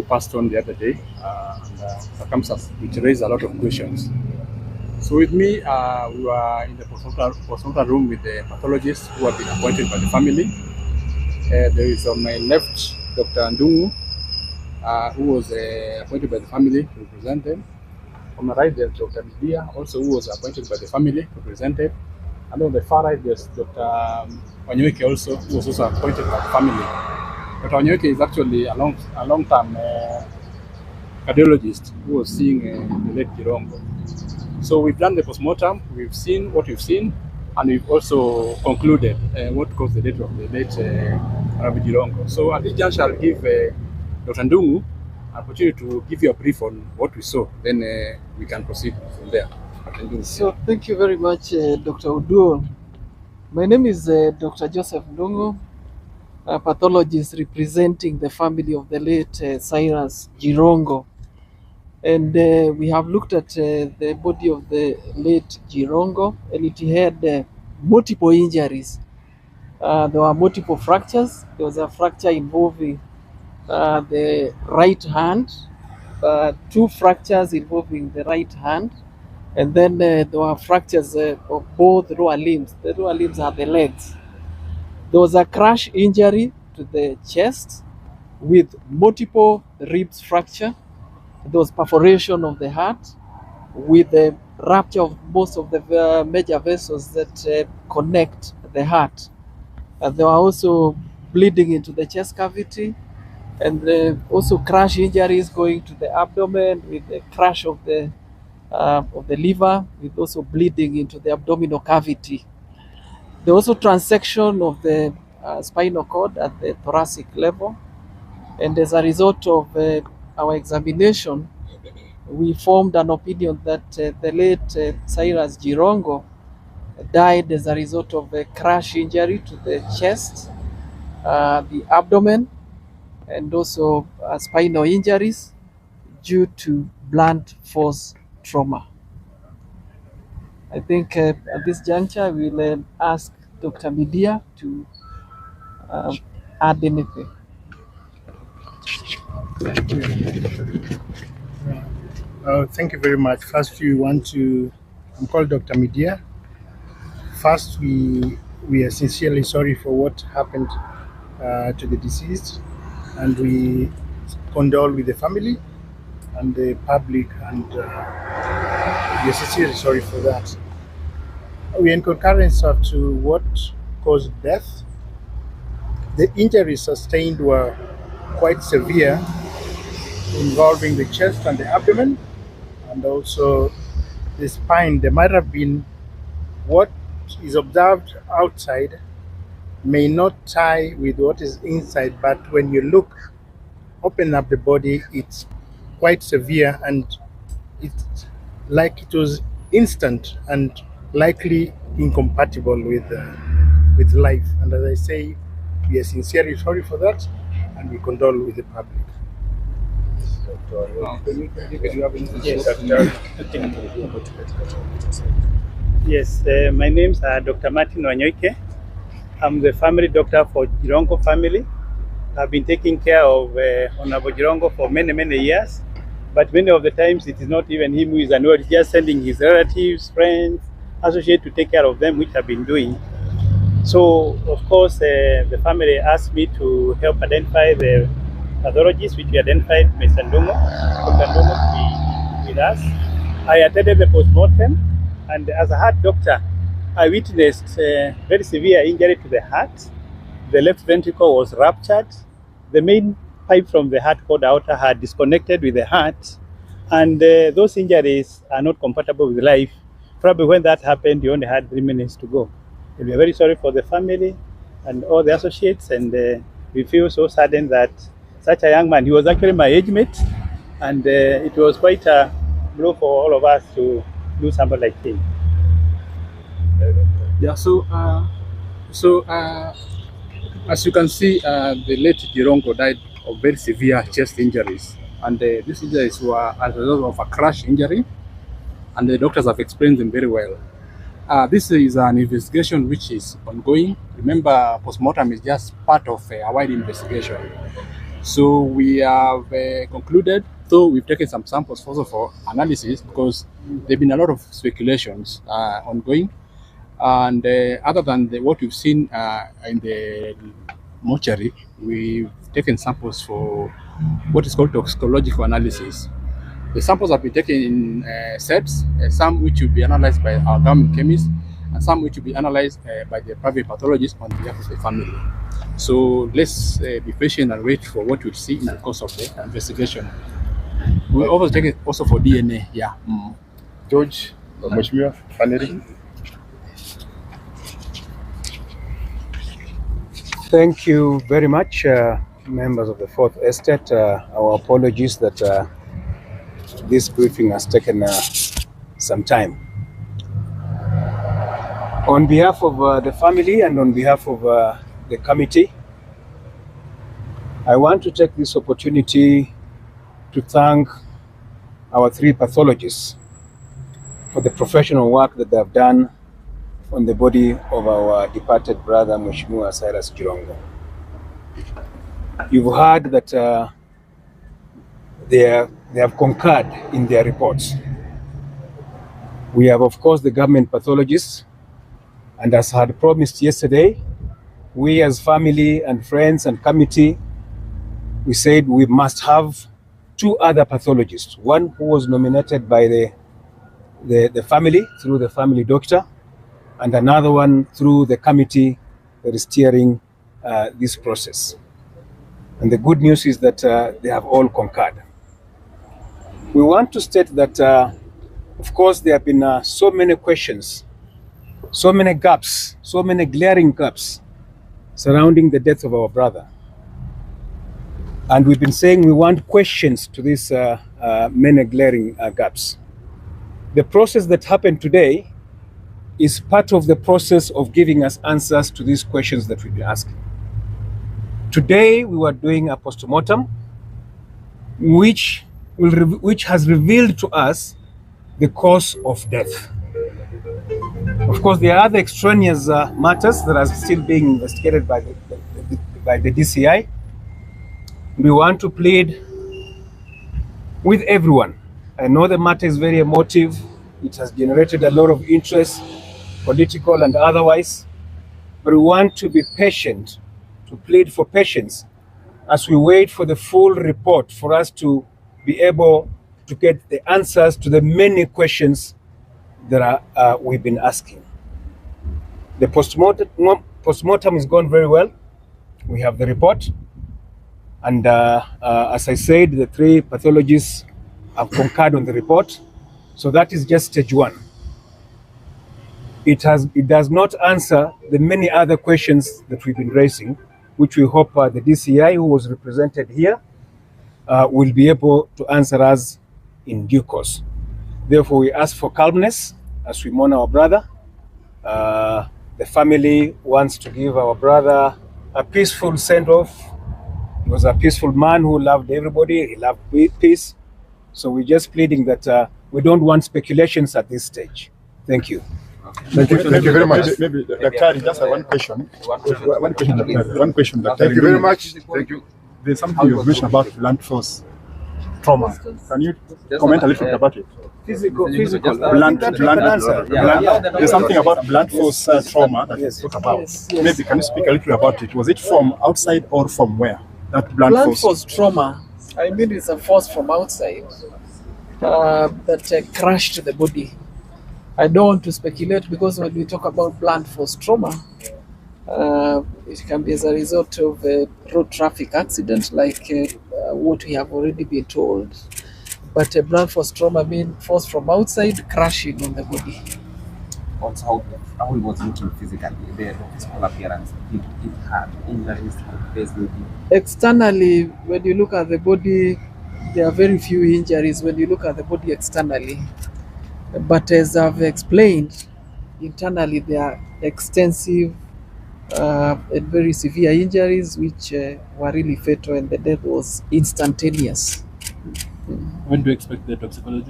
who passed on the other day, and circumstances which raised a lot of questions. So with me, we were in the postmortem room with the pathologists who have been appointed by the family. There is on my left Dr. Ndungu, who was appointed by the family to represent them. On my right, there's Dr. Midia, also who was appointed by the family to present it. And on the far right, there's Dr. Wanyoike also, who was also appointed by the family. Dr. Wanyoike is actually a long-term cardiologist who was seeing the late Jirongo. So we've done the postmortem, we've seen what we've seen, and we've also concluded what caused the death of the late Jirongo. So at this juncture, I'll give Dr. Ndungu an opportunity to give you a brief on what we saw. Then we can proceed from there. So thank you very much, Dr. Uduo. My name is Dr. Joseph Ndungu, a pathologist representing the family of the late Cyrus Jirongo. And we have looked at the body of the late Jirongo, and it had multiple injuries. There were multiple fractures. There was a fracture involving the right hand, 2 fractures involving the right hand, and then there were fractures of both lower limbs. The lower limbs are the legs. There was a crash injury to the chest with multiple ribs fracture. There was perforation of the heart with the rupture of most of the major vessels that connect the heart. There were also bleeding into the chest cavity, and also crash injuries going to the abdomen with the crash of the liver, with also bleeding into the abdominal cavity. There was also transection of the spinal cord at the thoracic level, and as a result of our examination, we formed an opinion that the late Cyrus Jirongo died as a result of a crash injury to the chest, the abdomen, and also spinal injuries due to blunt force trauma. I think at this juncture, we'll ask Dr. Midia to add anything. Thank you very much. First, I'm called Dr. Midia. First, we are sincerely sorry for what happened to the deceased, and we condole with the family and the public, and we are sincerely sorry for that. We are in concurrence as to what caused death. The injuries sustained were quite severe, involving the chest and the abdomen, and also the spine. There might have been what is observed outside may not tie with what is inside, but when you open up the body, it's quite severe, and it's like it was instant and likely incompatible with life. And as I say, we are sincerely sorry for that, and we condole with the public. Yes, my name is Dr. Martin Wanyoike. I'm the family doctor for Jirongo family. I've been taking care of Honorable Jirongo for many years, but many of the times it is not even him who is annoyed, just sending his relatives, friends, associates to take care of them, which I've been doing. So, of course, the family asked me to help identify the pathologist, which we identified Mr. Ndungu, Dr. Ndungu, to be with us. I attended the postmortem, and as a heart doctor, I witnessed very severe injury to the heart. The left ventricle was ruptured. The main pipe from the heart called aorta had disconnected with the heart, and those injuries are not compatible with life. Probably when that happened, you only had 3 minutes to go. And we are very sorry for the family and all the associates, and we feel so saddened that such a young man, he was actually my age mate, and it was quite a blow for all of us to lose somebody like him. Yeah, so as you can see, the late Jirongo died of very severe chest injuries, and these injuries were as a result of a crash injury, and the doctors have explained them very well. This is an investigation which is ongoing. Remember, postmortem is just part of a wide investigation. So we have concluded, though we've taken some samples also for analysis, because there have been a lot of speculations ongoing. And other than what we've seen in the mortuary, we've taken samples for what is called toxicological analysis. The samples have been taken in sets, some which will be analyzed by our government chemists, and some which will be analyzed by the private pathologist on behalf of the family. So let's be patient and wait for what we'll see in the course of the investigation. We'll also take it also for DNA. Yeah. George, Mheshimiwa Faneri. Thank you very much, members of the Fourth Estate. Our apologies that this briefing has taken some time. On behalf of the family and on behalf of the committee, I want to take this opportunity to thank our three pathologists for the professional work that they have done on the body of our departed brother, Mheshimiwa Cyrus Jirongo. You've heard that they have concurred in their reports. We have, of course, the government pathologists, and as I had promised yesterday, we as family and friends and committee, we said we must have two other pathologists, one who was nominated by the family through the family doctor, and another one through the committee that is steering this process. And the good news is that they have all concurred. We want to state that, of course, there have been so many questions, so many gaps, so many glaring gaps surrounding the death of our brother. And we've been saying we want questions to these many glaring gaps. The process that happened today is part of the process of giving us answers to these questions that we've been asking. Today, we were doing a postmortem, which has revealed to us the cause of death. Of course, there are other extraneous matters that are still being investigated by the DCI. We want to plead with everyone. I know the matter is very emotive. It has generated a lot of interest, political and otherwise, but we want to be patient, to plead for patience as we wait for the full report for us to be able to get the answers to the many questions that we've been asking. The postmortem has gone very well. We have the report, and as I said, the three pathologists have concurred on the report. So that is just stage one. It does not answer the many other questions that we've been raising, which we hope the DCI, who was represented here, will be able to answer us in due course. Therefore, we ask for calmness as we mourn our brother. The family wants to give our brother a peaceful send-off. He was a peaceful man who loved everybody. He loved peace. So we're just pleading that we don't want speculations at this stage. Thank you. Thank you very much. Maybe Dr. just one question. One question, Dr. Thank you very much. Thank you. There's something you've mentioned about blunt force trauma. Can you comment a little bit about it? Physical. Blunt. There's something about blunt force trauma that you spoke about. Yes. Maybe can you speak a little about it? Was it from outside or from where? That blunt force trauma, I mean, it's a force from outside that crushed the body. I don't want to speculate because when we talk about blunt force trauma, it can be as a result of a road traffic accident like what we have already been told. But a blunt force trauma means force from outside crashing on the body. Also, how he was looking physically, the physical appearance, it had injuries, basically. Externally, when you look at the body, there are very few injuries when you look at the body externally. But as I've explained, internally there are extensive and very severe injuries which were really fatal, and the death was instantaneous. When do you expect the toxicology?